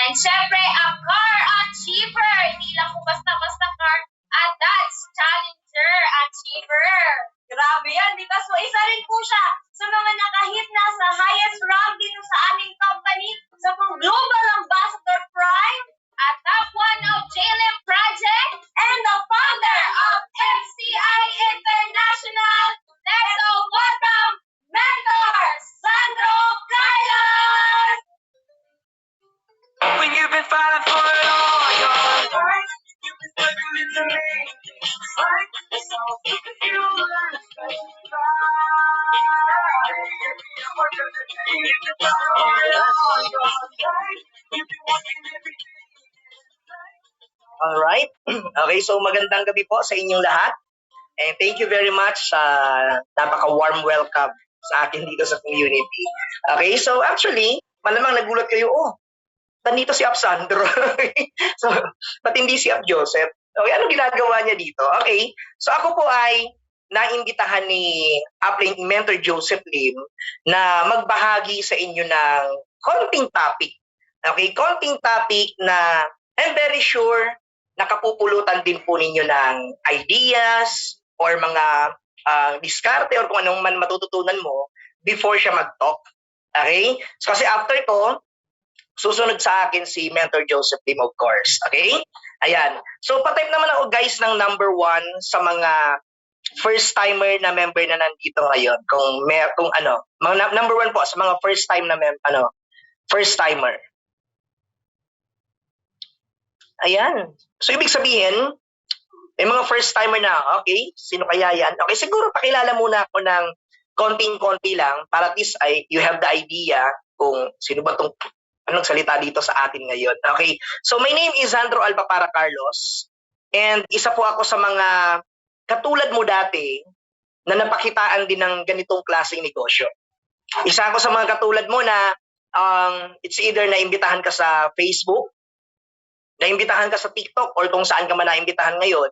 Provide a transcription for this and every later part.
And syempre, a car achiever. Hindi lang po basta-basta car, a Dodge Challenger achiever. Grabe yan, di ba? So, isa rin po siya sa mga nakahit na sa highest rank dito sa aming company sa Global Ambassador Prime at top 1 of JLM Project and the founder of MCI International. Let's all welcome Mentor Sandro Carlos! When you've been fighting for it all your life, you've been struggling to make things right. It's all because you learn to stay Alright. Okay, so magandang gabi po sa inyong lahat. And thank you very much sa napaka-warm welcome sa akin dito sa community. Okay, so actually, malamang nagulat kayo, nandito si Ap Sandro. So, ba't hindi si Ap Joseph? Okay, ano ginagawa niya dito? Okay, so ako po ay naimbitahan ni Appling Mentor Joseph Lim na magbahagi sa inyo ng konting topic. Okay, konting topic na I'm very sure nakapupulutan din po ninyo ng ideas or mga diskarte or kung anong man matututunan mo before siya mag-talk. Okay? So kasi after ko, susunod sa akin si Mentor Joseph Lim, of course. Okay? Ayan. So pa-type naman ako guys ng number 1 sa mga first timer na member na nandito ngayon. Number 1 po sa mga first time na first timer. Ayan. So, ibig sabihin, may mga first timer na, okay, sino kaya yan? Okay, siguro pakilala muna ako ng konting-konti lang para at least you have the idea kung sino ba itong anong salita dito sa atin ngayon. Okay, so my name is Sandro Alpapara Carlos and isa po ako sa mga katulad mo dati na napakitaan din ng ganitong klaseng negosyo. Isa ako sa mga katulad mo na it's either naimbitahan ka sa Facebook, naimbitahan ka sa TikTok or kung saan ka man naimbitahan ngayon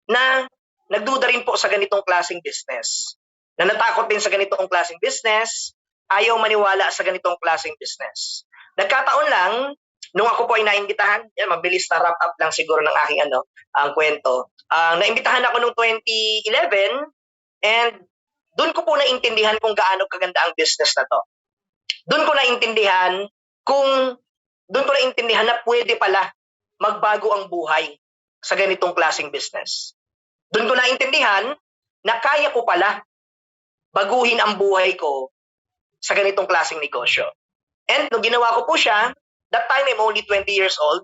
na nagduda rin po sa ganitong klaseng business. Na natakot din sa ganitong klaseng business, ayaw maniwala sa ganitong klaseng business. Nagkataon lang, nung ako po ay naimbitahan, mabilis na wrap up lang siguro ng aking ang kwento. Naimbitahan ako noong 2011 and doon ko po naintindihan kung gaano kaganda ang business na to. Doon ko naintindihan na pwede pala magbago ang buhay sa ganitong klaseng business. Doon ko naintindihan na kaya ko pala baguhin ang buhay ko sa ganitong klaseng negosyo. And nung ginawa ko po siya, that time I'm only 20 years old.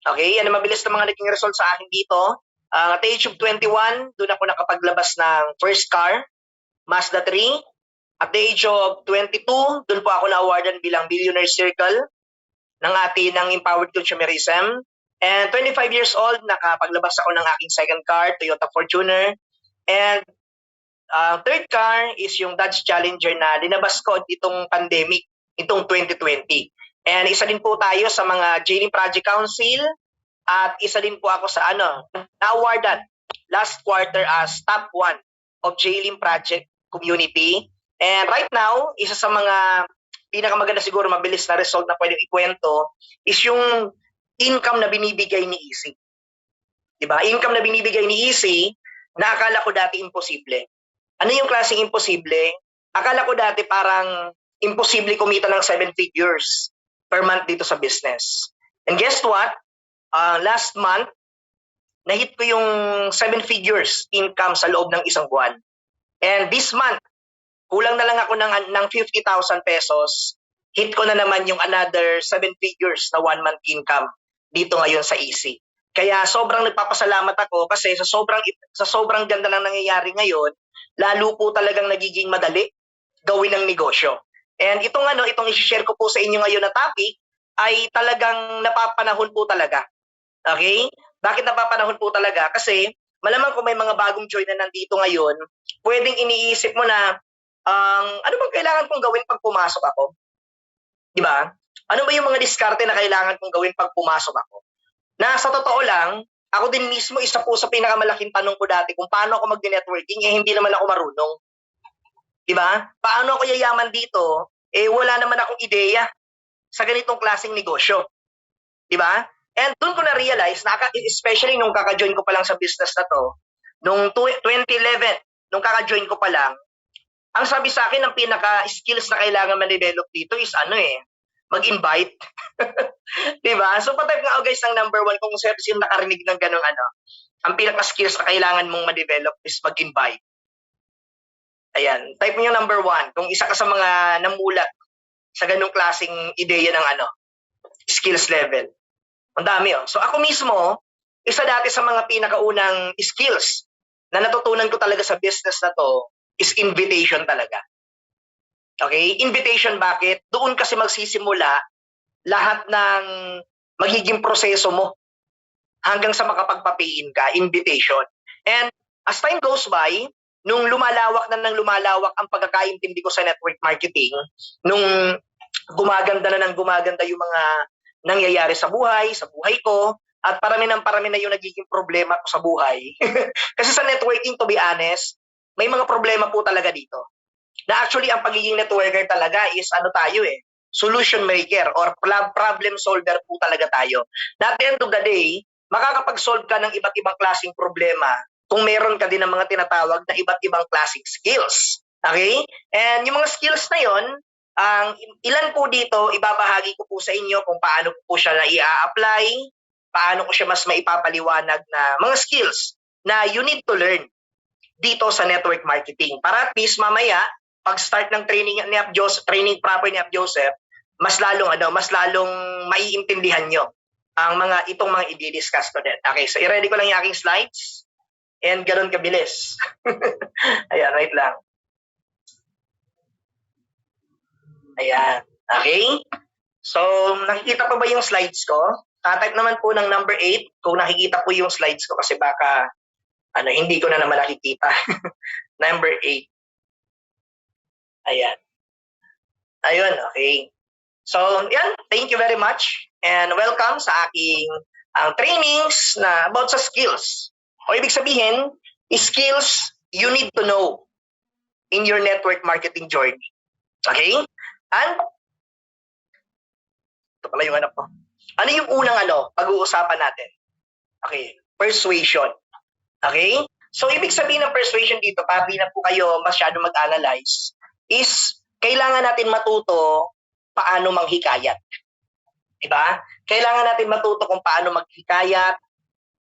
Okay, yan ang mabilis na mga naging result sa akin dito. At the age of 21, doon ako nakapaglabas ng first car, Mazda 3. At the age of 22, doon po ako na-awardan bilang Billionaire Circle ng Empowered Consumerism. And 25 years old, nakapaglabas ako ng aking second car, Toyota Fortuner. And third car is yung Dodge Challenger na linabas ko itong pandemic, itong 2020. And isa din po tayo sa mga JLM Project Council at isa din po ako sa na-awardan last quarter as top 1 of JLM Project Community. And right now, isa sa mga pinakamaganda siguro mabilis na result na pwedeng ikwento is yung income na binibigay ni Easy. Diba? Income na binibigay ni Easy na akala ko dati imposible. Ano yung klaseng imposible? Akala ko dati parang imposible kumita ng 7 figures per month dito sa business. And guess what? Last month, na-hit ko yung 7 figures income sa loob ng isang buwan. And this month, kulang na lang ako ng 50,000 pesos. Hit ko na naman yung another 7 figures na 1 month income dito ngayon sa Easy. Kaya sobrang nagpapasalamat ako kasi sa sobrang ganda ng nangyayari ngayon, lalo po talagang nagiging madali gawin ng negosyo. And itong i-share ko po sa inyo ngayon na topic ay talagang napapanahon po talaga. Okay? Bakit napapanahon po talaga? Kasi malamang kung may mga bagong join na nandito ngayon, pwedeng iniisip mo na ano bang kailangan kong gawin pag pumasok ako? Di ba? Ano ba yung mga diskarte na kailangan kong gawin pag pumasok ako? Na sa totoo lang, ako din mismo isa po sa pinakamalaking tanong ko dati kung paano ako mag-networking, hindi naman ako marunong. Di ba? Paano ako yayaman dito? Wala naman akong ideya sa ganitong klaseng negosyo. Di ba? And doon ko na-realize, especially nung kaka-join ko pa lang sa business na to, nung 2011, nung kaka-join ko pa lang, ang sabi sa akin, ang pinaka-skills na kailangan ma-develop dito is mag-invite. Diba? So, patype nga guys ng number 1 kung sino nakarinig ng ganong ang pinaka-skills na kailangan mong ma-develop is mag-invite. Ayan, type mo yung number 1 kung isa ka sa mga namulat sa ganong klaseng ideya ng skills level. Ang dami So, ako mismo, isa dati sa mga pinakaunang skills na natutunan ko talaga sa business na to is invitation talaga. Okay? Invitation bakit? Doon kasi magsisimula lahat ng magiging proseso mo hanggang sa makapagpapayin ka, invitation. And as time goes by, nung lumalawak ang pagkakaintindi ko sa network marketing, nung gumaganda yung mga nangyayari sa buhay ko, at parami na yung nagiging problema ko sa buhay. Kasi sa networking, to be honest, may mga problema po talaga dito. Na actually, ang pagiging networker talaga is solution maker or problem solver po talaga tayo. Na at the end of the day, makakapag-solve ka ng iba't ibang klaseng problema kung meron ka din ng mga tinatawag na iba't ibang klaseng skills. Okay? And yung mga skills na yon, ang ilan po dito, ibabahagi ko po sa inyo kung paano po siya na i-apply, paano ko siya mas maipapaliwanag na mga skills na you need to learn dito sa network marketing. Para at least mamaya, pag-start ng training proper ni Ap Joseph, mas lalong maiintindihan nyo ang itong mga i-discuss ko din. Okay, so i-ready ko lang yung aking slides. And ganoon kabilis. Ayan, wait lang. Ayan. Okay? So, nakikita pa ba yung slides ko? Type naman po ng number 8 kung nakikita po yung slides ko kasi baka hindi ko na naman nakikita. Number 8. Ayan. Ayun, okay. So, yan. Thank you very much. And welcome sa aking trainings na about sa skills. O ibig sabihin, skills you need to know in your network marketing journey. Okay? And, ito pala yung ko. Ano yung unang pag-uusapan natin? Okay, persuasion. Okay? So, ibig sabihin ng persuasion dito, para di na po kayo masyado mag-analyze, is kailangan natin matuto paano manghikayat. Diba? Kailangan natin matuto kung paano maghikayat,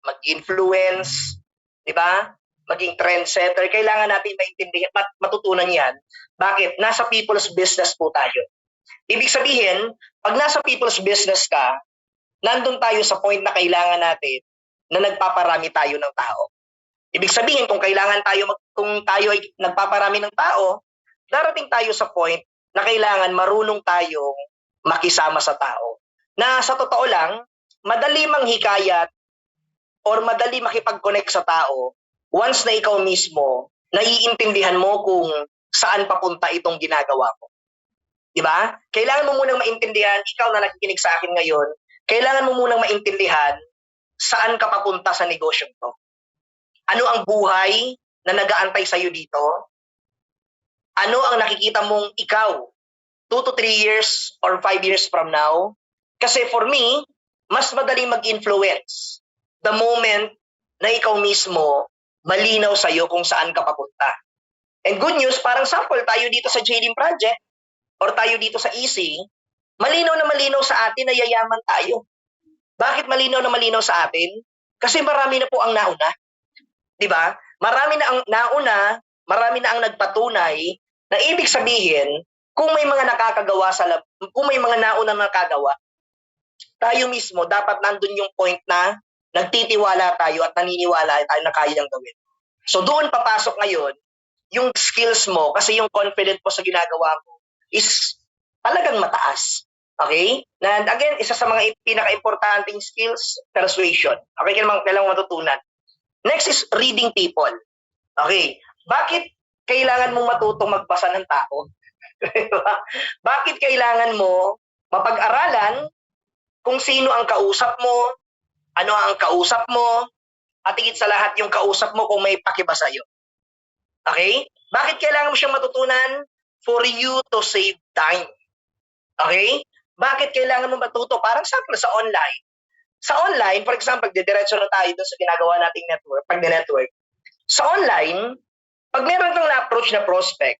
mag-influence, diba? Maging trendsetter. Kailangan natin maintindihan, matutunan yan. Bakit? Nasa people's business po tayo. Ibig sabihin, pag nasa people's business ka, nandun tayo sa point na kailangan natin na nagpaparami tayo ng tao. Ibig sabihin, kung tayo ay nagpaparami ng tao, darating tayo sa point na kailangan marunong tayong makisama sa tao. Na sa totoo lang, madali manghikayat or madali makipag-connect sa tao once na ikaw mismo naiintindihan mo kung saan papunta itong ginagawa mo. Diba? Kailangan mo munang maintindihan, ikaw na nakikinig sa akin ngayon, kailangan mo munang maintindihan saan ka papunta sa negosyo to. Ano ang buhay na nag-aantay sa'yo dito? Ano ang nakikita mong ikaw 2 to 3 years or 5 years from now? Kasi for me, mas madaling mag-influence the moment na ikaw mismo malinaw sa'yo kung saan ka papunta. And good news, parang sample tayo dito sa JDM Project or tayo dito sa EC, malinaw na malinaw sa atin na yayaman tayo. Bakit malinaw na malinaw sa atin? Kasi marami na po ang nauna. Diba? Marami na ang nauna, marami na ang nagpatunay na ibig sabihin, kung may mga naunang nakagawa, tayo mismo dapat nandun yung point na nagtitiwala tayo at naniniwala tayo na kayang gawin. So doon papasok ngayon yung skills mo kasi yung confident mo sa ginagawa mo is talagang mataas. Okay? And again, isa sa mga pinaka-importanting skills, persuasion. Okay, kailangan matutunan. Next is reading people. Okay, bakit kailangan mong matutong magbasa ng tao? Bakit kailangan mo mapag-aralan kung sino ang kausap mo, ano ang kausap mo, at higit sa lahat yung kausap mo kung may pakiba sa'yo. Okay? Bakit kailangan mo siyang matutunan? For you to save time. Okay? Bakit kailangan mo matuto? Parang sample sa online. Sa online, for example, didiretso na tayo doon sa ginagawa nating network, pag-network. Sa online, pag meron kang na-approach na prospect,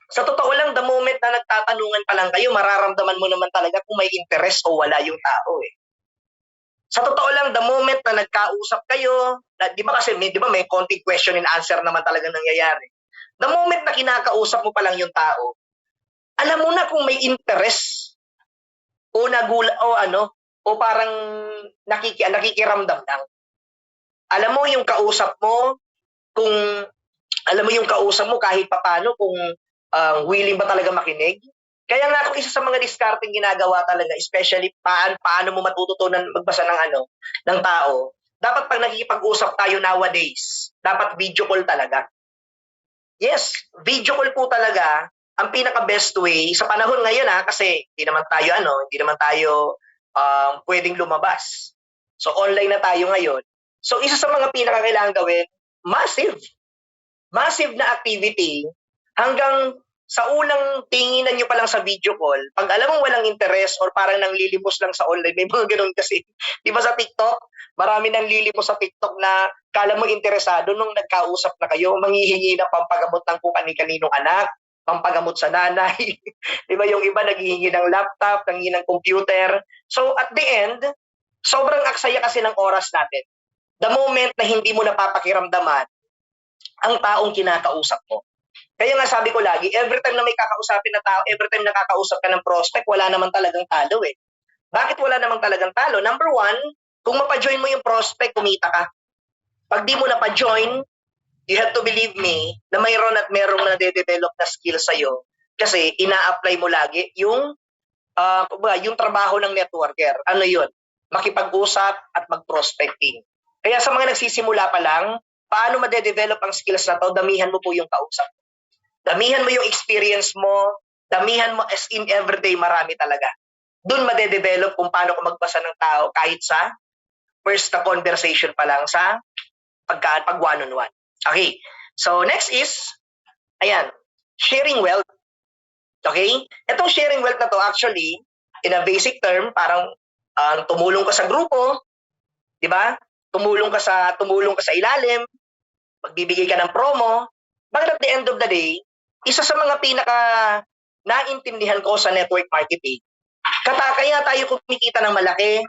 sa totoo lang, the moment na nagtatanungan pa lang kayo, mararamdaman mo naman talaga kung may interest o wala yung tao eh. Sa totoo lang, the moment na nagkausap kayo, di ba kasi di ba may konting question and answer naman talaga nangyayari. The moment na kinakausap mo pa lang yung tao, alam mo na kung may interest o o parang nakikiramdam lang. Alam mo yung kausap mo, kahit papaano kung willing ba talaga makinig. Kaya nga kung isa sa mga discarding ginagawa talaga, especially paano mo matututunan magbasa ng tao, dapat pag nakikipag-usap tayo nowadays, dapat video call talaga. Yes, video call po talaga ang pinaka-best way sa panahon ngayon kasi hindi naman tayo pwedeng lumabas. So online na tayo ngayon. So isa sa mga pinaka-kailangan gawin, massive na activity hanggang sa unang tinginan nyo pa lang sa video call, pag alam mong walang interest or parang nanglilimos lang sa online, may mga ganun kasi. Di ba sa TikTok, marami nang lilimos sa TikTok na kala mo interesado nung nagkausap na kayo, manghihingi na pampagamot ng kung kani-kaninong anak, pampagamot sa nanay. Di ba yung iba naghihingi ng laptop, nanghihingi ng computer. So at the end, sobrang aksaya kasi ng oras natin. The moment na hindi mo napapakiramdaman ang taong kinakausap mo. Kaya nga sabi ko lagi, every time na may kakausapin na tao, every time nakakausap ka ng prospect, wala naman talagang talo eh. Bakit wala namang talagang talo? Number one, kung mapa-join mo yung prospect, kumita ka. Pag di mo na-pa-join, you have to believe me na mayroong na de-develop na skill sa'yo kasi ina-apply mo lagi yung trabaho ng networker. Ano yun? Makipag-usap at mag-prospecting. Kaya sa mga nagsisimula pa lang, paano ma-develop ang skills na to? Damihan mo po yung kausap. Damihan mo yung experience mo, damihan mo as in everyday, marami talaga. Doon ma-develop kung paano ko magbasa ng tao kahit sa first na conversation pa lang sa pag one-on-one. Okay, so next is, sharing wealth. Okay? Itong sharing wealth na to actually, in a basic term, parang tumulong ka sa grupo, di ba? Tumulong ka sa ilalim, magbibigay ka ng promo, but at the end of the day, isa sa mga pinaka naintindihan ko sa network marketing, kaya tayo kumikita ng malaki,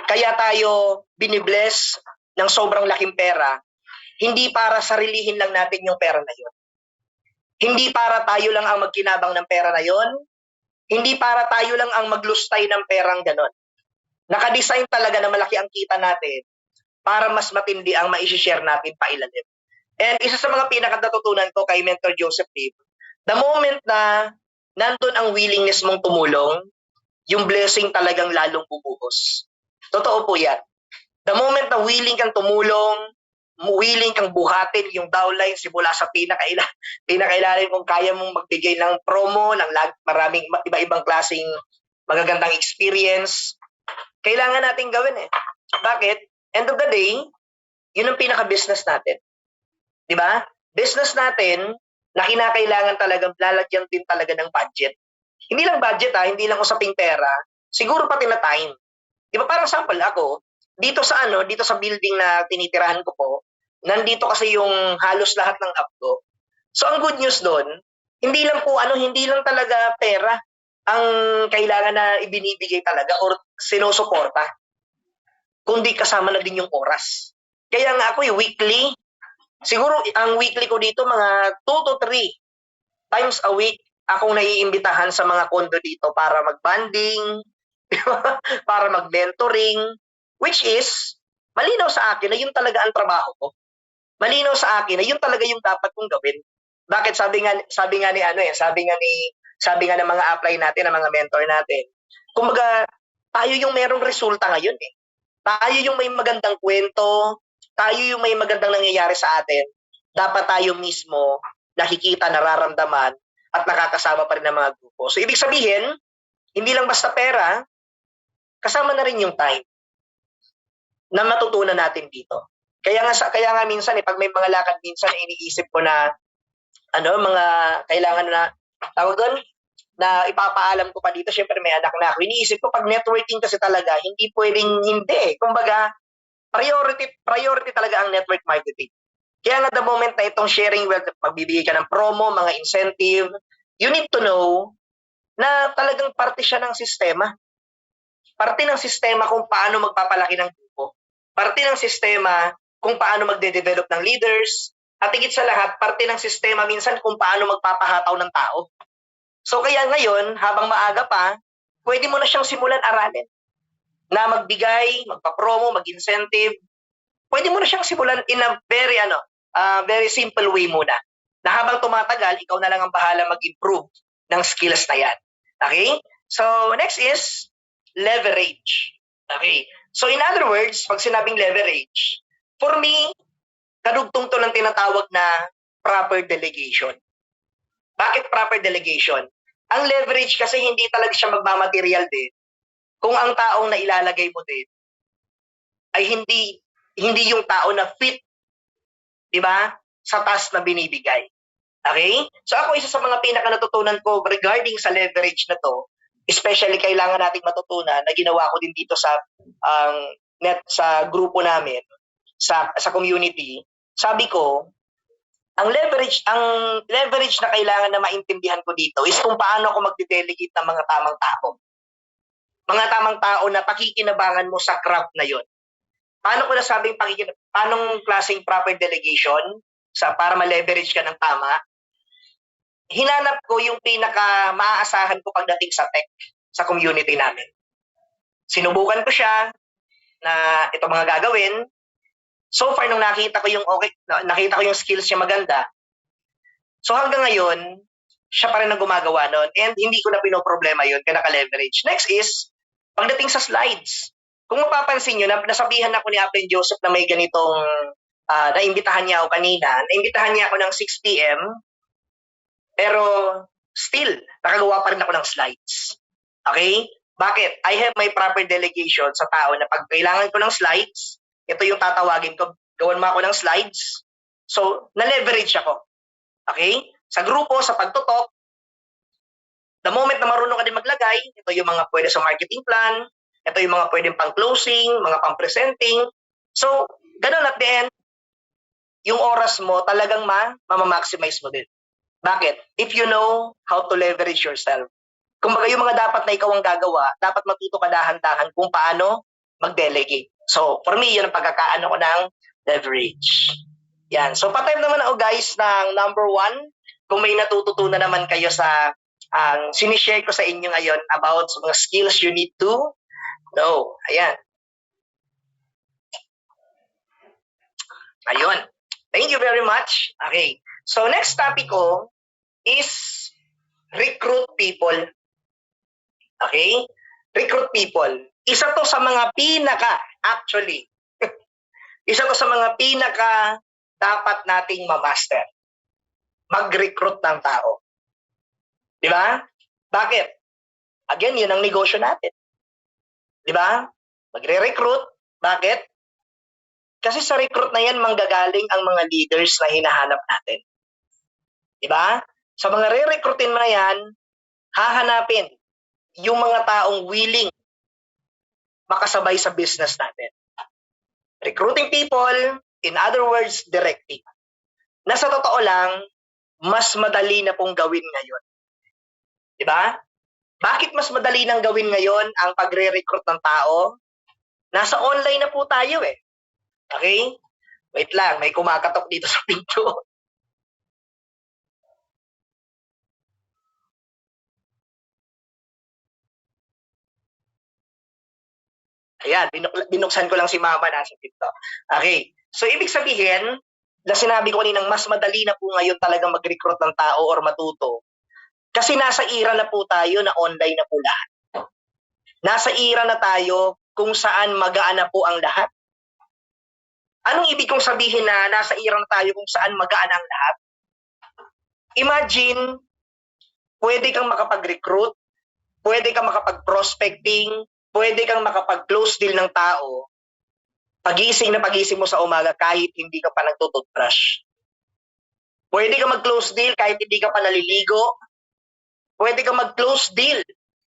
kaya tayo binibless ng sobrang laking pera, hindi para sarilihin lang natin yung pera na yun. Hindi para tayo lang ang magkinabang ng pera na yun, hindi para tayo lang ang maglustay ng perang ganon. Nakadesign talaga na malaki ang kita natin para mas matindi ang ma-share natin pailalim. And isa sa mga pinakatutunan ko kay Mentor Joseph Dave, the moment na nandun ang willingness mong tumulong, yung blessing talagang lalong bubuhos. Totoo po yan. The moment na willing kang tumulong, willing kang buhatin yung downline simula sa pinakailalim kung kaya mong magbigay ng promo, ng maraming iba-ibang klaseng magagandang experience, kailangan natin gawin eh. Bakit? End of the day, yun ang pinaka-business natin. Di ba? Business natin, na kinakailangan talagang lalagyan din talaga ng budget. Hindi lang budget hindi lang usaping pera, siguro pati na time. Di ba parang sample ako, dito sa building na tinitirahan ko po, nandito kasi yung halos lahat ng app ko. So ang good news doon, hindi lang talaga pera ang kailangan na ibinibigay talaga or sinusuporta, kundi kasama na din yung oras. Kaya nga ako weekly, siguro ang weekly ko dito mga 2 to 3 times a week akong naiimbitahan sa mga kondo dito para mag-banding, para mag-mentoring, which is malinaw sa akin na yun talaga ang trabaho ko. Malinaw sa akin na yun talaga yung dapat kong gawin. Bakit sabi nga ng mga apply natin, ng mga mentor natin. Kumbaga, tayo yung merong resulta ngayon eh. Tayo yung may magandang kwento, tayo yung may magandang nangyayari sa atin. Dapat tayo mismo nakikita, nararamdaman, at nakakasama pa rin ng mga grupo. So, ibig sabihin, hindi lang basta pera, kasama na rin yung time na matutunan natin dito. Kaya nga minsan pag may mga lakad minsan iniisip ko na mga kailangan na tawag doon, na ipapaalam ko pa dito, syempre may anak na ako. Iniisip ko, pag networking kasi talaga, hindi pwedeng hindi. Kumbaga, priority talaga ang network marketing. Kaya nga the moment na itong sharing wealth, magbibigay ka ng promo, mga incentive, you need to know na talagang parte siya ng sistema. Parte ng sistema kung paano magpapalaki ng grupo. Parte ng sistema kung paano magde-develop ng leaders. At higit sa lahat, parte ng sistema minsan kung paano magpapahataw ng tao. So kaya ngayon, habang maaga pa, pwede mo na siyang simulan aralin. Na magbigay, magpa-promo, mag-incentive. Pwede mo na siyang simulan in a very simple way muna. Na habang tumatagal, ikaw na lang ang bahala mag-improve ng skills na yan. Okay? So next is leverage. Okay? So in other words, pag sinabing leverage, for me, kadugtong to ng tinatawag na proper delegation. Bakit proper delegation? Ang leverage kasi hindi talaga siya magmamaterial din kung ang taong na ilalagay mo din ay hindi yung tao na fit, di ba, sa task na binibigay. Okay? So ako, isa sa mga pinaka natutunan ko regarding sa leverage na to, especially kailangan nating matutunan na ginawa ko din dito sa sa grupo namin, sa community. Sabi ko, ang leverage na kailangan na maintindihan ko dito is kung paano ako magde-delegate ng mga tamang tao. Mga tamang tao na pakikinabangan mo sa craft na yon. Paano ko nasabing paanong klaseng proper delegation para ma-leverage ka ng tama? Hinanap ko yung pinaka maaasahan ko pagdating sa tech sa community namin. Sinubukan ko siya na ito mga gagawin. So far, nung nakita ko yung skills niya maganda, so hanggang ngayon, siya pa rin ang gumagawa nun. And hindi ko na pinoproblema yun, kaya naka-leverage. Next is, pagdating sa slides. Kung mapapansin nyo, nasabihan ako ni Apple Joseph na may ganitong, naimbitahan niya ako kanina. Naimbitahan niya ako ng 6 p.m. Pero still, nakagawa pa rin ako ng slides. Okay? Bakit? I have my proper delegation sa tao na pag kailangan ko ng slides, ito yung tatawagin ko, gawan mo ako ng slides. So, na-leverage ako. Okay? Sa grupo, sa pagtutok, the moment na marunong ka din maglagay, ito yung mga pwede sa marketing plan, ito yung mga pwedeng pang-closing, mga pang-presenting. So, ganun at the end, yung oras mo talagang ma-maximize mo din. Bakit? If you know how to leverage yourself. Kumbaga yung mga dapat na ikaw ang gagawa, dapat matuto ka dahan-dahan kung paano mag-delegate. So, for me, yun ang pagkakaano ko ng leverage. Yan. So, patime naman ako guys ng number 1. Kung may natututunan naman kayo sa sinishare ko sa inyo ngayon about sa mga skills you need to know. Ayan. Ayun. Thank you very much. Okay. So, next topic ko is recruit people. Okay? Recruit people. Isa to sa mga isa to sa mga pinaka dapat nating ma-master. Mag-recruit ng tao. Di ba? Bakit? Again, yun ang negosyo natin. Di ba? Magre-recruit. Bakit? Kasi sa recruit na yan, manggagaling ang mga leaders na hinahanap natin. Di ba? Sa mga re-recruitin na yan, hahanapin yung mga taong willing makasabay sa business natin. Recruiting people, in other words, directing. Na sa totoo lang, mas madali na pong gawin ngayon. Diba? Bakit mas madali nang gawin ngayon ang pagre-recruit ng tao? Nasa online na po tayo eh. Okay? Wait lang, may kumakatok dito sa pinto. Ayan, binuksan ko lang si mama nasa pinto. Okay. So, ibig sabihin, na sinabi ko kaninang mas madali na po ngayon talagang mag-recruit ng tao or matuto. Kasi nasa era na po tayo na online na po lahat. Nasa era na tayo kung saan magaan na po ang lahat. Anong ibig kong sabihin na nasa era na tayo kung saan magaan ang lahat? Imagine, pwede kang makapag-recruit, pwede kang makapag-prospecting, pwede kang makapag-close deal ng tao, pagising mo sa umaga kahit hindi ka pa nagtutoothbrush. Pwede kang mag-close deal kahit hindi ka pa naliligo. pwede ka mag-close deal.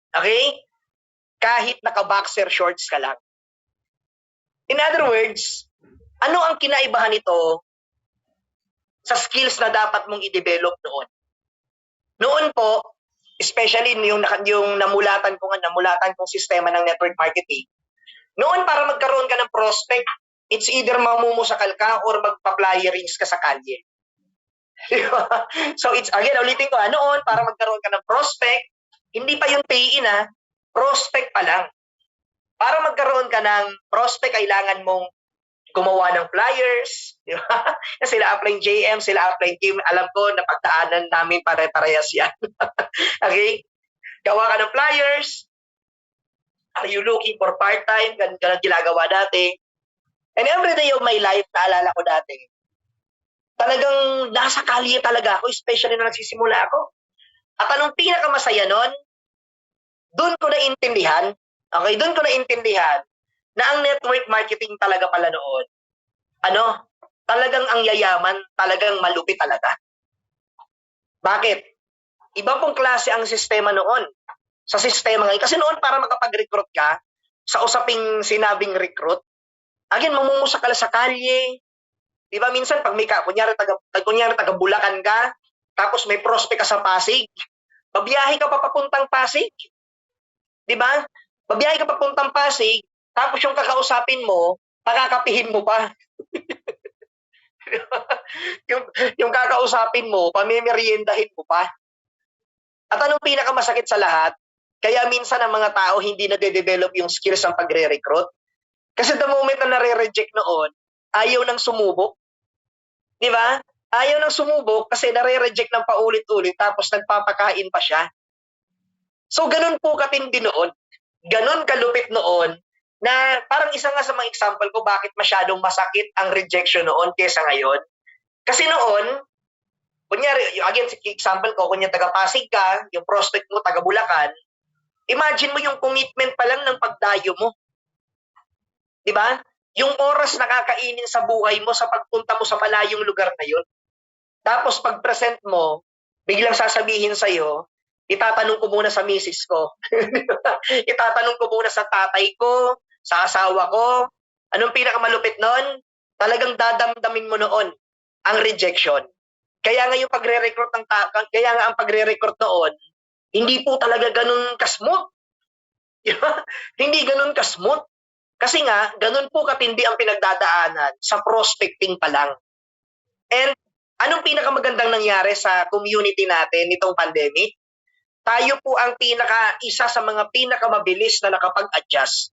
Okay? Kahit naka-boxer shorts ka lang. In other words, ano ang kinaibahan nito sa skills na dapat mong i-develop noon? Noon po, especially yung namulatan kong sistema ng network marketing, noon para magkaroon ka ng prospect, it's either mamumusakal ka or magpa-flyerings ka sa kalye. So it's, again, ulitin ko, noon para magkaroon ka ng prospect, hindi pa yung pay-in prospect pa lang. Para magkaroon ka ng prospect, kailangan mong gumawa ng flyers, di ba? Sila applying JM, sila applying Kim. Alam ko, napagdaanan namin pare-parehas yan. Okay? Gawa ka ng flyers. Are you looking for part-time? Ganun ginagawa dati. And every day of my life, naalala ko dati, talagang nasa kalye talaga ako, especially na nagsisimula ako. At anong pinakamasaya nun, doon ko naintindihan, na ang network marketing talaga pala noon, talagang ang yayaman, talagang malupit talaga. Bakit? Iba pong klase ang sistema noon. Sa sistema ngayon. Kasi noon, para makapag-recruit ka, sa usaping sinabing recruit, again, mamumusakal sa kalye. Diba, minsan, pag may kunyari taga Bulacan ka, tapos may prospect ka sa Pasig, babiyahe ka pa papuntang Pasig. Diba? Babiyahe ka papuntang Pasig, tapos yung kakausapin mo, pakakapihin mo pa. yung kakausapin mo, pamimeriendahin mo pa. At anong pinakamasakit sa lahat? Kaya minsan ang mga tao hindi na-develop yung skills ng pagre-recruit. Kasi the moment na nare-reject noon, ayaw nang sumubok. Di ba? Ayaw nang sumubok kasi nare-reject ng paulit-ulit tapos nagpapakain pa siya. So, ganun po katindi noon. Ganun kalupit noon na parang isa nga sa mga example ko bakit masyadong masakit ang rejection noon kesa ngayon. Kasi noon, kunyari, again, example ko, kunyari taga-Pasig ka, yung prospect mo taga-Bulacan, imagine mo yung commitment pa lang ng pagdayo mo. Di ba? Yung oras na kakainin sa buhay mo sa pagpunta mo sa malayong lugar na yun. Tapos pag-present mo, biglang sasabihin sa'yo, itatanong ko muna sa misis ko. Itatanong ko muna sa tatay ko, sa asawa ko. Anong pinakamalupit nun? Talagang dadamdamin mo noon ang rejection. Kaya nga yung pagre-recruit ang pagre-recruit noon, hindi po talaga ganun ka-smooth. Hindi ganun ka-smooth. Kasi nga, ganun po katindi ang pinagdadaanan sa prospecting pa lang. And anong pinakamagandang nangyari sa community natin nitong pandemic? Tayo po ang isa sa mga pinakamabilis na nakapag-adjust.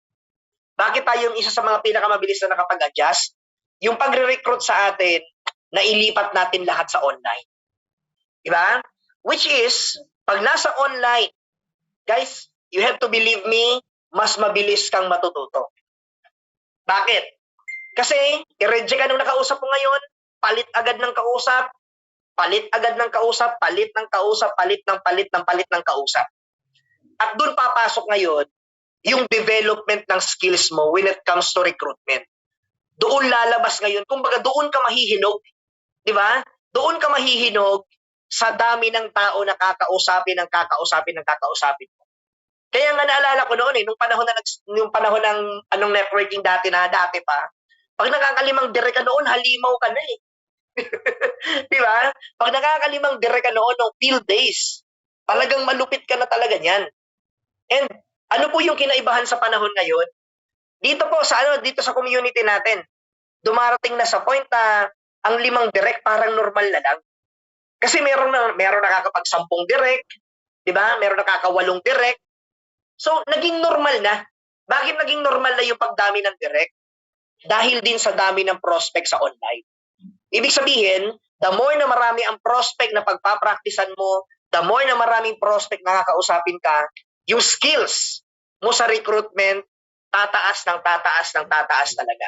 Bakit tayo yung isa sa mga pinakamabilis na nakapag-adjust? Yung pagre-recruit sa atin, nailipat natin lahat sa online. Diba? Which is, pag nasa online, guys, you have to believe me, mas mabilis kang matututo. Bakit? Kasi, i-reject ka nung nakausap mo ngayon, palit agad ng kausap, palit ng kausap. At doon papasok ngayon, yung development ng skills mo when it comes to recruitment. Doon lalabas ngayon, kumbaga doon ka mahihinog. Di ba? Doon ka mahihinog sa dami ng tao na kakausapin mo. Kaya nga naalala ko noon nung panahon ng networking dati pa, pag nakakalimang direct ka noon, halimaw ka na eh. Di ba? Pag nakakalimang direct ka noon ng field days, talagang malupit ka na talaga niyan. And ano po yung kinaibahan sa panahon ngayon? Dito sa community natin, dumarating na sa point na ang 5 direct parang normal na lang. Kasi meron nakakapag-10 direct, di ba? Meron nakaka-8 direct. So, naging normal na. Bakit naging normal na yung pagdami ng direct? Dahil din sa dami ng prospect sa online. Ibig sabihin, the more na marami ang prospect na pagpapraktisan mo, the more na maraming prospect na kakausapin ka, yung skills mo sa recruitment, tataas talaga.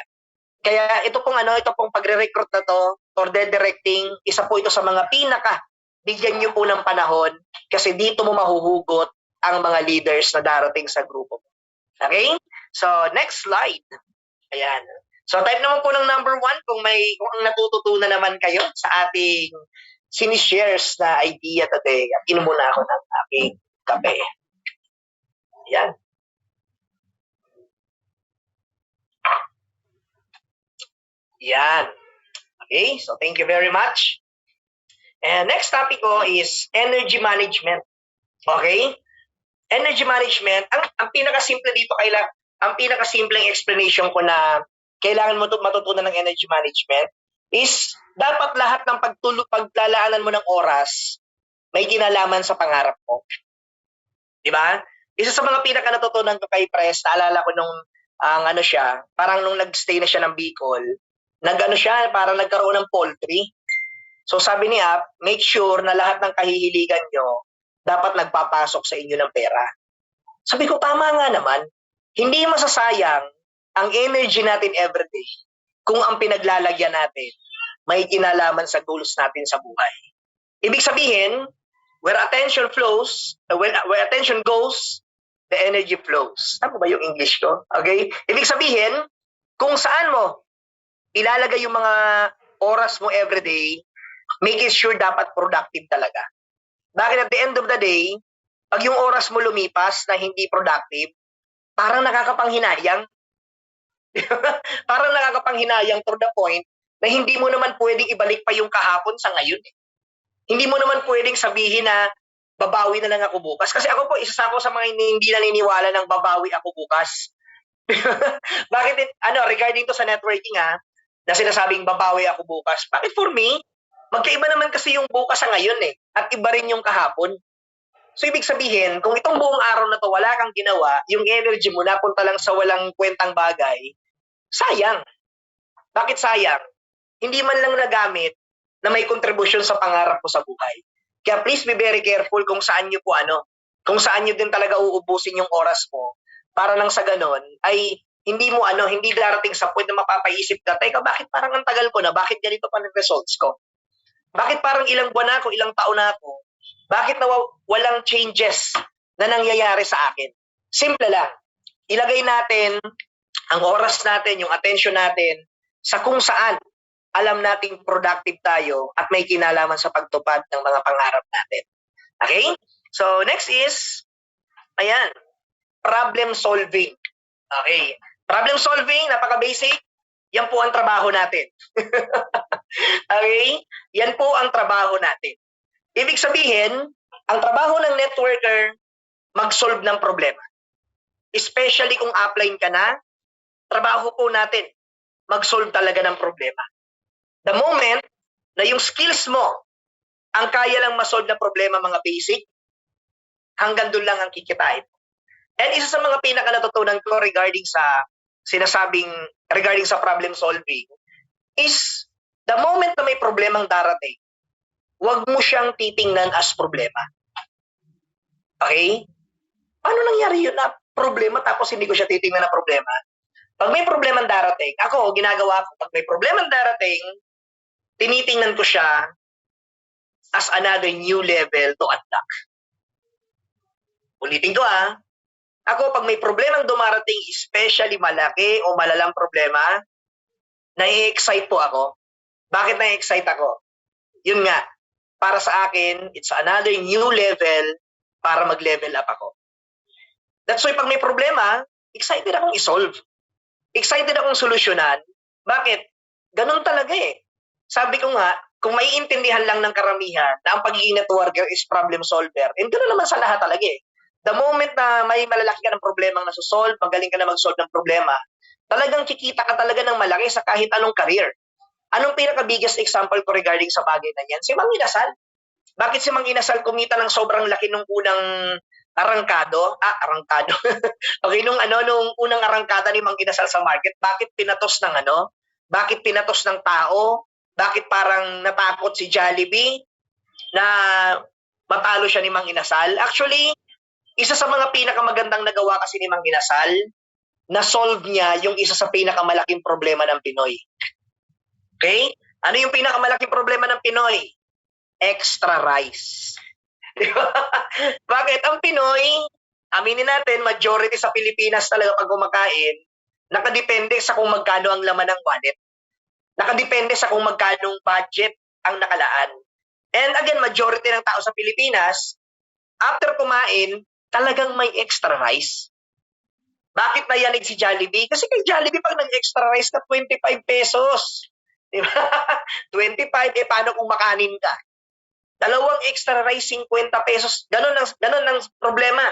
Kaya ito pong pagre-recruit na to, or directing, isa po ito sa mga bigyan nyo po ng panahon, kasi dito mo mahuhugot ang mga leaders na darating sa grupo. Okay? So, next slide. Ayan. So, type naman po ng number 1 kung ang natututunan naman kayo sa ating sinishares na idea today at inom muna ako ng aking kape. Yan. Yan. Okay, so thank you very much. And next topic ko is energy management. Okay? Energy management, ang pinakasimple dito, ang pinakasimpleng explanation ko na kailangan mo matutunan ng energy management is dapat lahat ng paglalaanan mo ng oras may kinalaman sa pangarap mo. Diba? Isa sa mga pinaka natutunan ko kay Pres, naalala ko nung parang nung nagstay na siya ng Bicol, parang nagkaroon ng poultry. So sabi niya, make sure na lahat ng kahihiligan nyo dapat nagpapasok sa inyo ng pera. Sabi ko, tama nga naman. Hindi masasayang ang energy natin everyday kung ang pinaglalagyan natin may kinalaman sa goals natin sa buhay. Ibig sabihin, where attention goes, the energy flows. Tama ba yung English ko? Okay? Ibig sabihin, kung saan mo ilalagay yung mga oras mo everyday, make it sure dapat productive talaga. Bakit at the end of the day, pag yung oras mo lumipas na hindi productive, parang nakakapanghinayang. Parang nakakapanghinayang to the point na hindi mo naman pwedeng ibalik pa yung kahapon sa ngayon. Hindi mo naman pwedeng sabihin na babawi na lang ako bukas. Kasi ako po, isa ako sa mga hindi naniniwala ng babawi ako bukas. Bakit, regarding to sa networking na sinasabing babawi ako bukas. Bakit for me, magkaiba naman kasi yung bukas sa ngayon at iba rin yung kahapon. So ibig sabihin, kung itong buong araw na to wala kang ginawa, yung energy mo napunta lang sa walang kwentang bagay, sayang. Bakit sayang? Hindi man lang nagamit na may kontribusyon sa pangarap mo sa buhay. Kaya please be very careful kung saan nyo kung saan nyo din talaga uubusin yung oras mo para nang sa ganon ay hindi darating sa point na mapapaisip ka, teka, bakit parang ang tagal ko na? Bakit ganito pa ng results ko? Bakit parang ilang buwan na ako, ilang taon na ako? Bakit walang changes na nangyayari sa akin? Simple lang. Ilagay natin ang oras natin, yung attention natin sa kung saan alam nating productive tayo at may kinalaman sa pagtupad ng mga pangarap natin. Okay? So, next is, problem solving. Okay. Problem solving, napaka-basic. Yan po ang trabaho natin. Okay? Yan po ang trabaho natin. Ibig sabihin, ang trabaho ng networker, mag-solve ng problema. Especially kung upline ka na, trabaho po natin, mag-solve talaga ng problema. The moment na yung skills mo, ang kaya lang ma-solve na problema, mga basic, hanggang doon lang ang kikitain. And isa sa mga pinaka-natutunan ko regarding sa problem solving is the moment na may problemang darating, huwag mo siyang titingnan as problema. Okay? Paano nangyari yun na problema tapos hindi ko siya titingnan na problema? Pag may problemang darating, ginagawa ko, pag may problemang darating, tinitingnan ko siya as another new level to unlock. Ulitin ko Ako, pag may problemang dumarating, especially malaki o malalang problema, nai-excite po ako. Bakit nai-excite ako? Yun nga, para sa akin, it's another new level para mag-level up ako. That's why pag may problema, excited akong i-solve. Excited akong solusyonan. Bakit? Ganun talaga Sabi ko nga, kung maiintindihan lang ng karamihan na ang pagiging networker is problem solver, and gano'n naman sa lahat talaga The moment na may malalaki ka ng problemang nasusolve, magaling ka na mag-solve ng problema, talagang kikita ka talaga ng malaki sa kahit anong career. Anong pinaka-biggest example ko regarding sa bagay na yan? Si Mang Inasal. Bakit si Mang Inasal kumita ng sobrang laki nung unang arangkado? Arangkado. Okay, nung unang arangkada ni Mang Inasal sa market, bakit pinatos ng Bakit pinatos ng tao? Bakit parang natakot si Jollibee na matalo siya ni Mang Inasal? Actually, isa sa mga pinakamagandang nagawa kasi ni Mang Inasal, na-solve niya yung isa sa pinakamalaking problema ng Pinoy. Okay? Ano yung pinakamalaking problema ng Pinoy? Extra rice. Bakit? Ang Pinoy, aminin natin, majority sa Pilipinas talaga pag kumakain, nakadepende sa kung magkano ang laman ng wallet. Nakadepende sa kung magkano budget ang nakalaan. And again, majority ng tao sa Pilipinas, after kumain, talagang may extra rice. Bakit nayanig si Jollibee? Kasi kay Jollibee, pag nag-extra rice ka, 25 pesos. Di ba? 25, paano kung makanin ka? Dalawang extra rice, 50 pesos. Ganun ang problema.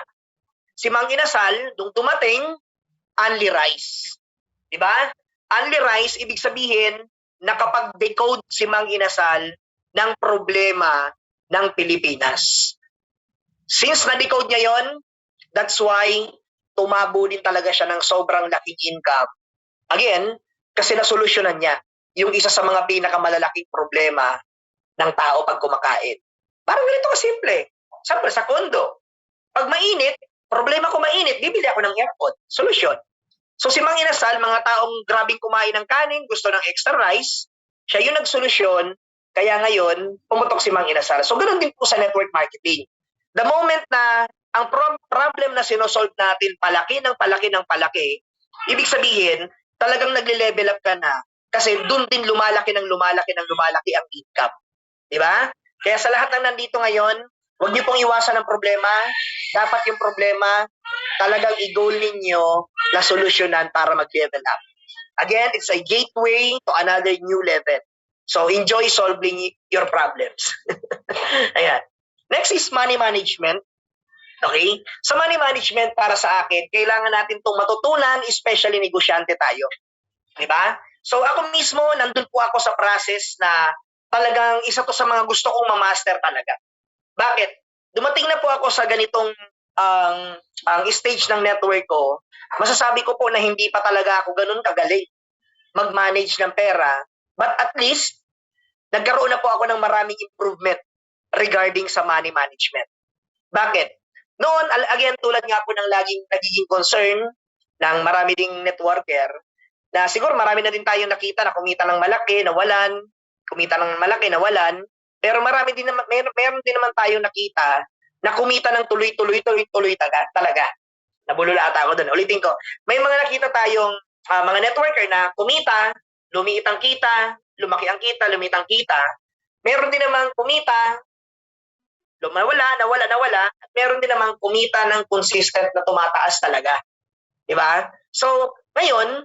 Si Mang Inasal, nung dumating, only rice. Di ba? Only rice, ibig sabihin, nakapag-decode si Mang Inasal ng problema ng Pilipinas. Since na-decode niya yon, that's why tumabo din talaga siya ng sobrang laking income. Again, kasi nasolusyonan niya yung isa sa mga pinakamalalaking problema ng tao pag kumakain. Parang ganito kasimple. Sample, sa kondo. Pag mainit, problema ko mainit, bibili ako ng aircon. Solusyon. So si Mang Inasal, mga taong grabing kumain ng kanin, gusto ng extra rice, siya yung nagsolusyon, kaya ngayon, pumutok si Mang Inasal. So ganoon din po sa network marketing. The moment na ang problem na sinosolve natin palaki ng palaki, ibig sabihin, talagang nagle-level up ka na kasi doon din lumalaki ang income. Di ba? Kaya sa lahat ng nandito ngayon, huwag niyo pong iwasan ang problema. Dapat yung problema, talagang i-goal ninyo na solusyonan para mag-level up. Again, it's a gateway to another new level. So, enjoy solving your problems. Ayan. Next is money management. Okay? Sa money management, para sa akin, kailangan natin itong matutunan, especially negosyante tayo. Diba? So, ako mismo, nandun po ako sa process na talagang isa to sa mga gusto kong ma-master talaga. Bakit? Dumating na po ako sa ganitong ang stage ng network ko, masasabi ko po na hindi pa talaga ako ganun kagaling mag-manage ng pera, but at least, nagkaroon na po ako ng maraming improvement regarding sa money management. Bakit? Noon, again, tulad nga po ng laging nagiging concern ng marami ding networker, na siguro marami na din tayong nakita na kumita ng malaki, nawalan, pero marami din naman, meron din naman tayong nakita na kumita ng tuloy-tuloy talaga. Nabulula ata ako doon. Ulitin ko, may mga nakita tayong mga networker na kumita, lumiit ang kita, lumaki ang kita, lumit ang kita. Meron din namang kumita, nawala, at meron din namang kumita ng consistent na tumataas talaga. Diba? So, ngayon,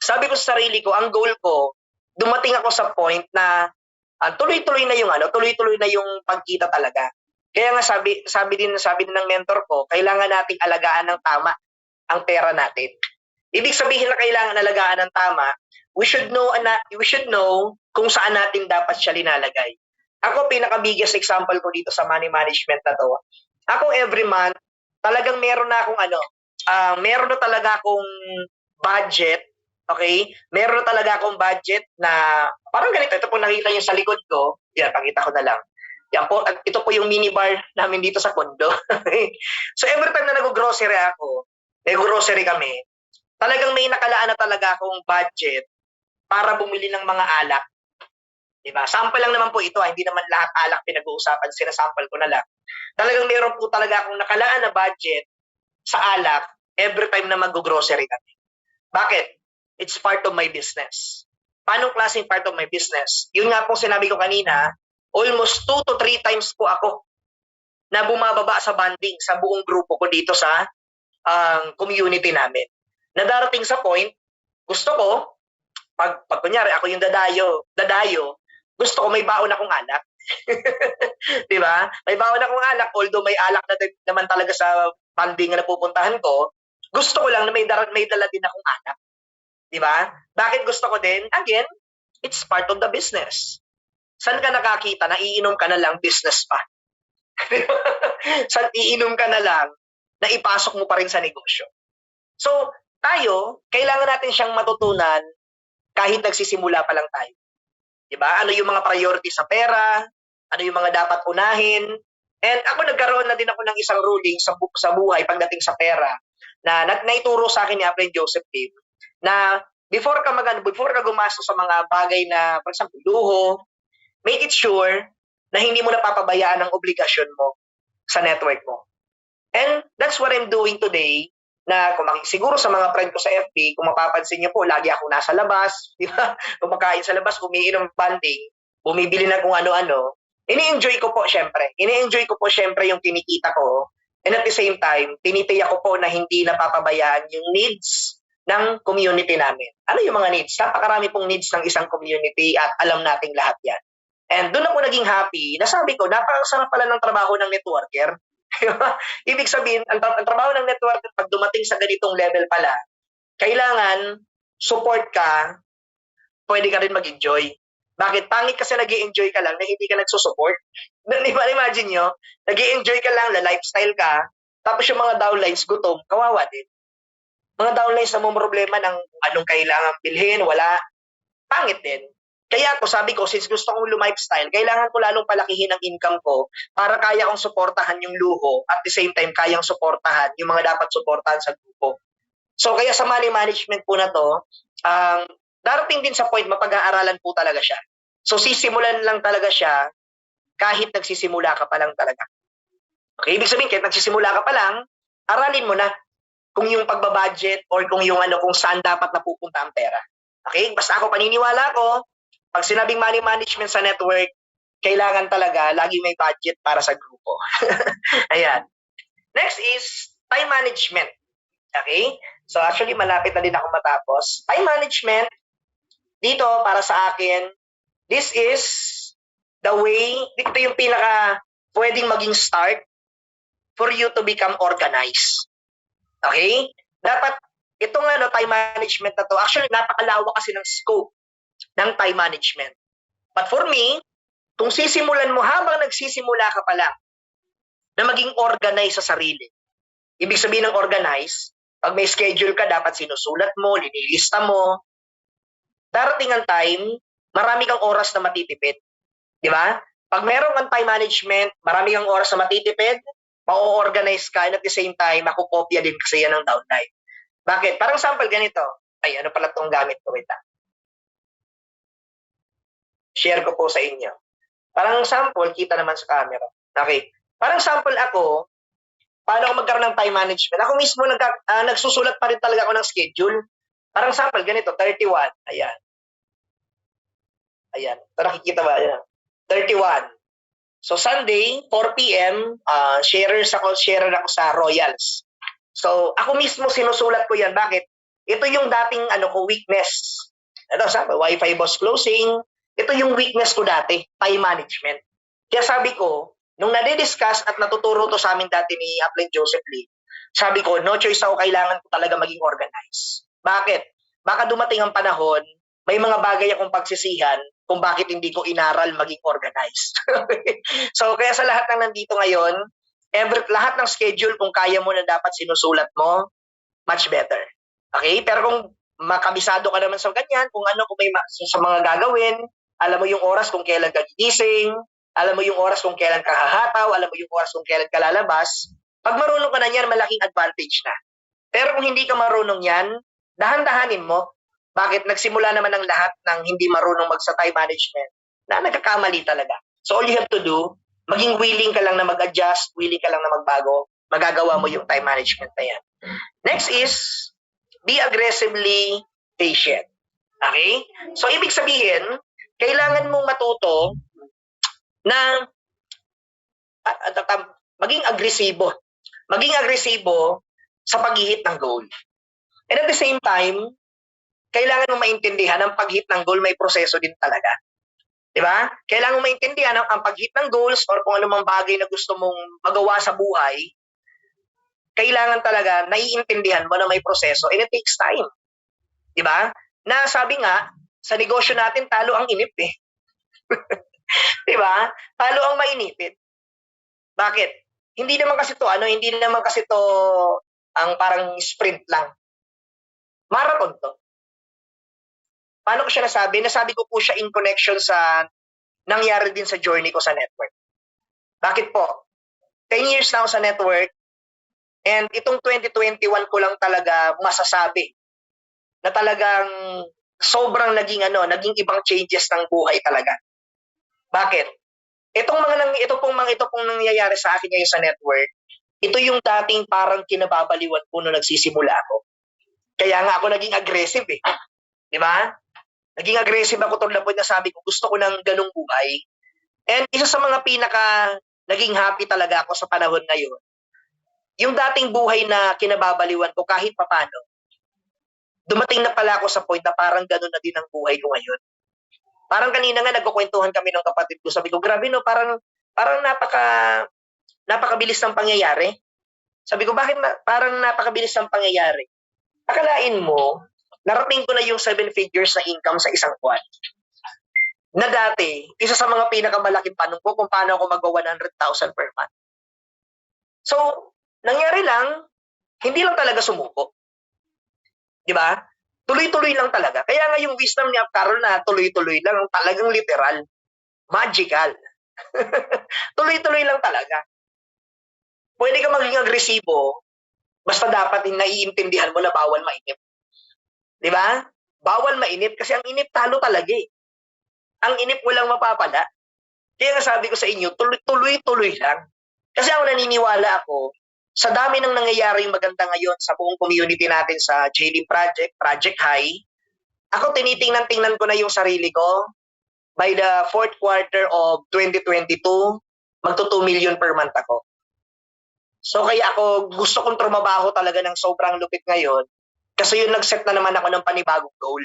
sabi ko sa sarili ko, ang goal ko, dumating ako sa point na tuloy-tuloy na yung pagkita talaga. Kaya nga sabi din ng mentor ko, kailangan nating alagaan ng tama ang pera natin. Ibig sabihin na kailangan alagaan ng tama, we should know kung saan natin dapat siya linalagay. Ako, pinaka-biggest example ko dito sa money management na to. Ako, every month, talagang meron na talaga akong budget, okay? Meron na talaga akong budget na, parang ganito, ito po nakita niyo sa likod ko. Yan, pakita ko na lang. Yan po, ito po yung minibar namin dito sa condo. So, every time na nag-grocery kami, talagang may nakalaan na talaga akong budget para bumili ng mga alak. Diba? Sample lang naman po ito, hindi naman lahat alak pinag-uusapan, sinasample ko na lang. Talagang meron po talaga akong nakalaan na budget sa alak every time na mag-grocery kami. Bakit? It's part of my business. Paano klaseng part of my business? Yun nga po sinabi ko kanina, almost 2 to 3 times po ako na bumababa sa banding sa buong grupo ko dito sa community namin. Na darating sa point, gusto ko, pag kunyari ako yung dadayo, gusto ko may baon akong alak. Diba? May baon akong alak, although may alak na naman talaga sa banding na napupuntahan ko, gusto ko lang na may dala din akong alak. Diba? Bakit gusto ko din? Again, it's part of the business. Saan ka nakakita na iinom ka na lang, business pa? Saan iinom ka na lang na ipasok mo pa rin sa negosyo? So, tayo, kailangan natin siyang matutunan kahit nagsisimula pa lang tayo. Diba? Ano yung mga priority sa pera? Ano yung mga dapat unahin? And ako nagkaroon na din ako ng isang ruling sa buhay pagdating sa pera na naituro sa akin ni Apren Joseph Kim na before ka gumastos sa mga bagay na, for example, luho, make it sure na hindi mo napapabayaan ang obligasyon mo sa network mo. And that's what I'm doing today na siguro sa mga friend ko sa FB, kung mapapansin niyo po, lagi ako nasa labas, di ba? Kumakain sa labas, umiinom banding, bumibili na kung ano-ano. Ini-enjoy ko po syempre. Ini-enjoy ko po syempre yung kinikita ko. And at the same time, tinitiyak ko po na hindi napapabayaan yung needs ng community namin. Ano yung mga needs? Napakarami pong needs ng isang community at alam nating lahat yan. And doon ako naging happy. Nasabi ko, napakasarap pala ng trabaho ng networker. Ibig sabihin, ang trabaho ng networker pag dumating sa ganitong level pala, kailangan support ka, pwede ka rin mag-enjoy. Bakit? Pangit kasi nag-i-enjoy ka lang na hindi ka nagsusupport. Imagine nyo, nag-i-enjoy ka lang, la-lifestyle ka, tapos yung mga downlines, gutom, kawawa din. Mga downlines na mo problema ng anong kailangan bilhin, wala, pangit din. Kaya ako, sabi ko, since gusto kong lumifestyle, kailangan ko lalong palakihin ang income ko para kaya kong suportahan yung luho at the same time, kayang suportahan yung mga dapat suportahan sa grupo. So, kaya sa money management po na to, darating din sa point, mapag-aaralan po talaga siya. So, sisimulan lang talaga siya kahit nagsisimula ka pa lang talaga. Okay, ibig sabihin, kahit nagsisimula ka pa lang, aralin mo na kung yung pagbabudget or kung yung kung saan dapat napupunta ang pera. Okay, basta ako, paniniwala ko, pag sinabing money management sa network, kailangan talaga lagi may budget para sa grupo. Ayan. Next is time management. Okay? So actually, malapit na din ako matapos. Time management, dito, para sa akin, this is the way, dito yung pinaka pwedeng maging start for you to become organized. Okay? Dapat, itong time management na to, actually, napakalawak kasi ng scope ng time management. But for me, kung sisimulan mo, habang nagsisimula ka pa lang, na maging organized sa sarili. Ibig sabihin ng organized, pag may schedule ka, dapat sinusulat mo, linilista mo. Darating ang time, marami kang oras na matitipid. Di ba? Pag meron kang time management, marami kang oras na matitipid, ma-organize ka, and at the same time, makukopya din kasi yan ng downline. Bakit? Parang sample ganito. Ay, ano pala itong gamit ko? Wait lang. Share ko po sa inyo. Parang sample, kita naman sa camera. Okay. Parang sample ako, paano ako magkaroon ng time management? Ako mismo nagsusulat pa rin talaga ako ng schedule. Parang sample, ganito, 31. Ayan. Ayan. Ito nakikita ba? Ayan. 31. So, Sunday, 4 p.m., share ako sa Royals. So, ako mismo sinusulat ko yan. Bakit? Ito yung dating weakness. Ito, sabi, Wi-Fi boss closing. Ito yung weakness ko dati, time management. Kaya sabi ko, nung nadidiscuss at natuturo to sa amin dati ni Upline Joseph Lee, sabi ko, no choice ako, kailangan ko talaga maging organized. Bakit? Baka dumating ang panahon, may mga bagay akong pagsisihan kung bakit hindi ko inaral maging organized. So, kaya sa lahat ng nandito ngayon, lahat ng schedule, kung kaya mo na dapat sinusulat mo, much better. Okay? Pero kung makabisado ka naman sa ganyan, kung may sa mga gagawin, alam mo yung oras kung kailan ka gigising, alam mo yung oras kung kailan ka hahataw, alam mo yung oras kung kailan ka lalabas, pag marunong ka na yan, malaking advantage na. Pero kung hindi ka marunong yan, dahan-dahanin mo. Bakit? Nagsimula naman ang lahat ng hindi marunong time management na nagkakamali talaga. So all you have to do, maging willing ka lang na mag-adjust, willing ka lang na magbago, magagawa mo yung time management na yan. Next is, be aggressively patient. Okay? So ibig sabihin, kailangan mong matuto na maging agresibo. Maging agresibo sa pag-hit ng goal. And at the same time, kailangan mong maintindihan ang pag-hit ng goal may proseso din talaga. Diba? Kailangan mong maintindihan ang pag-hit ng goals or kung anumang bagay na gusto mong magawa sa buhay, kailangan talaga naiintindihan mo na may proseso and it takes time. Diba? Na sabi nga, sa negosyo natin, talo ang inip eh. Diba? Talo ang mainipit. Bakit? Hindi naman kasi to ang parang sprint lang. Marathon to. Paano ko siya nasabi? Nasabi ko po siya in connection sa nangyari din sa journey ko sa network. Bakit po? 10 years na ako sa network and itong 2021 ko lang talaga masasabi na talagang sobrang naging ibang changes ng buhay talaga. Bakit? Ito pong nangyayari sa akin ngayon sa network, ito yung dating parang kinababaliwan ko nung nagsisimula ako. Kaya nga ako naging aggressive eh. Di ba? Naging aggressive ako tulad po na sabi ko, gusto ko ng ganung buhay. And isa sa mga pinaka naging happy talaga ako sa panahon na yun, yung dating buhay na kinababaliwan ko kahit papano, dumating na pala ako sa point na parang gano'n na din ang buhay ko ngayon. Parang kanina nga nagkukwentuhan kami ng kapatid ko. Sabi ko, grabe no, parang napakabilis ng pangyayari. Sabi ko, bakit parang napakabilis ng pangyayari? Akalain mo, narating ko na yung 7 figures na income sa isang buwan. Na dati, isa sa mga pinakamalaking tanong ko kung paano ako magwa 100,000 per month. So, nangyari lang, hindi lang talaga sumuko. Di ba? Tuloy-tuloy lang talaga. Kaya nga yung wisdom ni Carol na tuloy-tuloy lang, talagang literal. Magical. Tuloy-tuloy lang talaga. Pwede ka maging agresibo, basta dapat naiintindihan mo na bawal mainip. Di ba? Bawal mainip kasi ang inip talo talaga eh. Ang inip walang mapapala. Kaya nga sabi ko sa inyo, tuloy-tuloy lang. Kasi ako naniniwala ako, sa dami ng nangyayaring maganda ngayon sa buong community natin sa JD Project, Project High, ako tinitingnan ko na yung sarili ko. By the 4th quarter of 2022, magto 2 million per month ako. So kaya ako gusto kong trumabaho talaga ng sobrang lupit ngayon kasi yun nag-set na naman ako ng panibagong goal.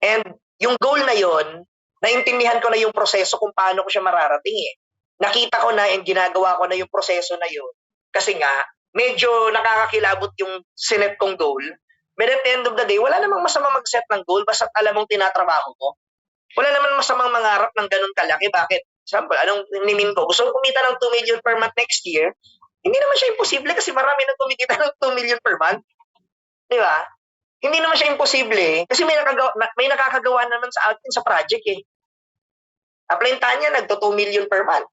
And yung goal na yun, naintindihan ko na yung proseso kung paano ko siya mararating eh. Nakita ko na and ginagawa ko na yung proseso na yun. Kasi nga, medyo nakakakilabot yung sinet kong goal. But at the end of the day, wala namang masama mag-set ng goal basta alam mong tinatrabaho mo. Wala naman masamang mangarap ng ganun kalaki. Bakit? Example, anong nimin ko? Gusto ko kumita ng 2 million per month next year. Hindi naman siya imposible kasi marami nang kumikita ng 2 million per month. Di ba? Hindi naman siya imposible kasi may nakakagawa naman sa atin sa project eh. Aplinta niya, nagto 2 million per month.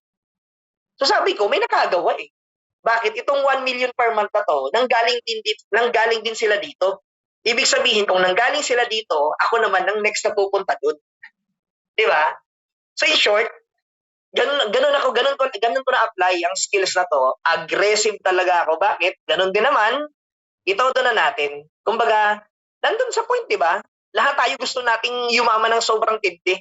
So sabi ko, may nakagawa eh. Bakit? Itong 1 million per month na to, nanggaling din sila dito. Ibig sabihin, kung nanggaling sila dito, ako naman ang next na pupunta doon. Di ba? So in short, ganun ko na-apply ang skills na to. Aggressive talaga ako. Bakit? Ganun din naman, itodo na natin. Kumbaga, nandun sa point, di ba? Lahat tayo gusto nating yumaman ng sobrang tindi.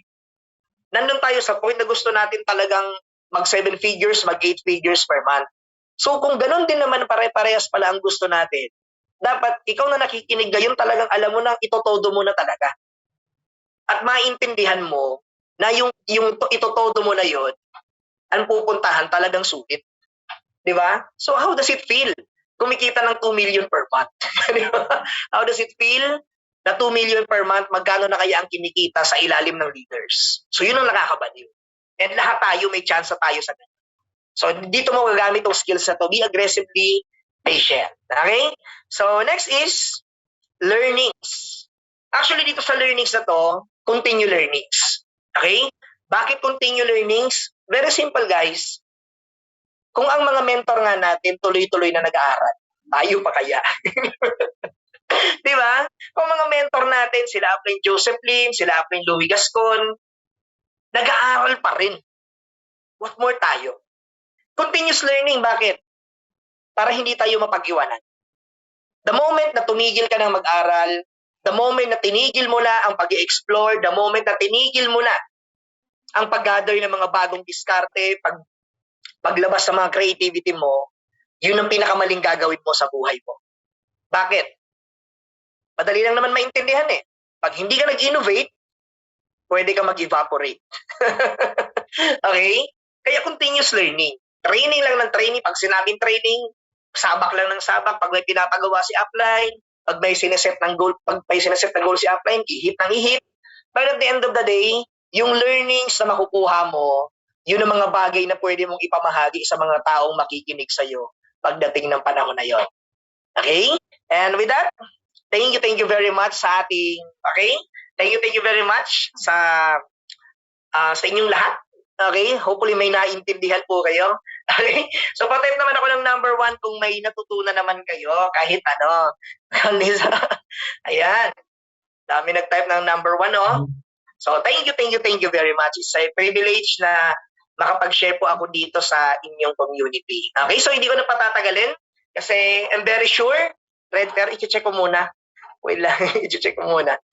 Nandun tayo sa point na gusto natin talagang mag 7 figures, mag 8 figures per month. So kung ganun din naman pare-parehas pala ang gusto natin, dapat ikaw na nakikinig ngayon talagang alam mo na itotodo mo na talaga. At maintindihan mo na yung itotodo mo na yon, ang pupuntahan talagang sulit. Di ba? So how does it feel? Kumikita ng 2 million per month. How does it feel? Na 2 million per month, magkano na kaya ang kinikita sa ilalim ng leaders? So yun ang nakakabaliw. And lahat tayo, may chance na tayo sa ganun. So dito mo gagamit yung skills na to. Be aggressively patient. Okay? So next is learnings. Actually, dito sa learnings na to, continue learnings. Okay? Bakit continue learnings? Very simple, guys. Kung ang mga mentor nga natin tuloy-tuloy na nag-aaral, tayo pa kaya? Di ba? Kung mga mentor natin, sila Apline Joseph Lim, sila Apline Louie Gascon, nag-aaral pa rin. What more tayo? Continuous learning, bakit? Para hindi tayo mapag-iwanan. The moment na tumigil ka ng mag-aral, the moment na tinigil mo na ang pag-i-explore, the moment na tinigil mo na ang pag-gather ng mga bagong diskarte, paglabas sa mga creativity mo, yun ang pinakamaling gagawin mo sa buhay mo. Bakit? Madali lang naman maintindihan eh. Pag hindi ka nag-innovate, pwede ka mag-evaporate. Okay? Kaya continuous learning. Training lang ng training. Pag sinabing training, sabak lang ng sabak. Pag may pinapagawa si Upline, pag may sineset ng goal, si Upline, ihit ng ihit. But at the end of the day, yung learnings na makukuha mo, yun ang mga bagay na pwede mong ipamahagi sa mga taong makikinig sa'yo pagdating ng panahon na yon. Okay? And with that, thank you very much sa ating, okay? Thank you very much sa inyong lahat. Okay? Hopefully may naintindihan po kayo. Okay? So, patype naman ako ng number 1 kung may natutunan naman kayo kahit ano. Ayan. Dami nag-type ng number 1, oh. So, thank you very much. It's a privilege na makapag-share po ako dito sa inyong community. Okay? So, hindi ko na patatagalin kasi I'm very sure, Red Fair, i-check ko muna. Wait lang, i-check ko muna.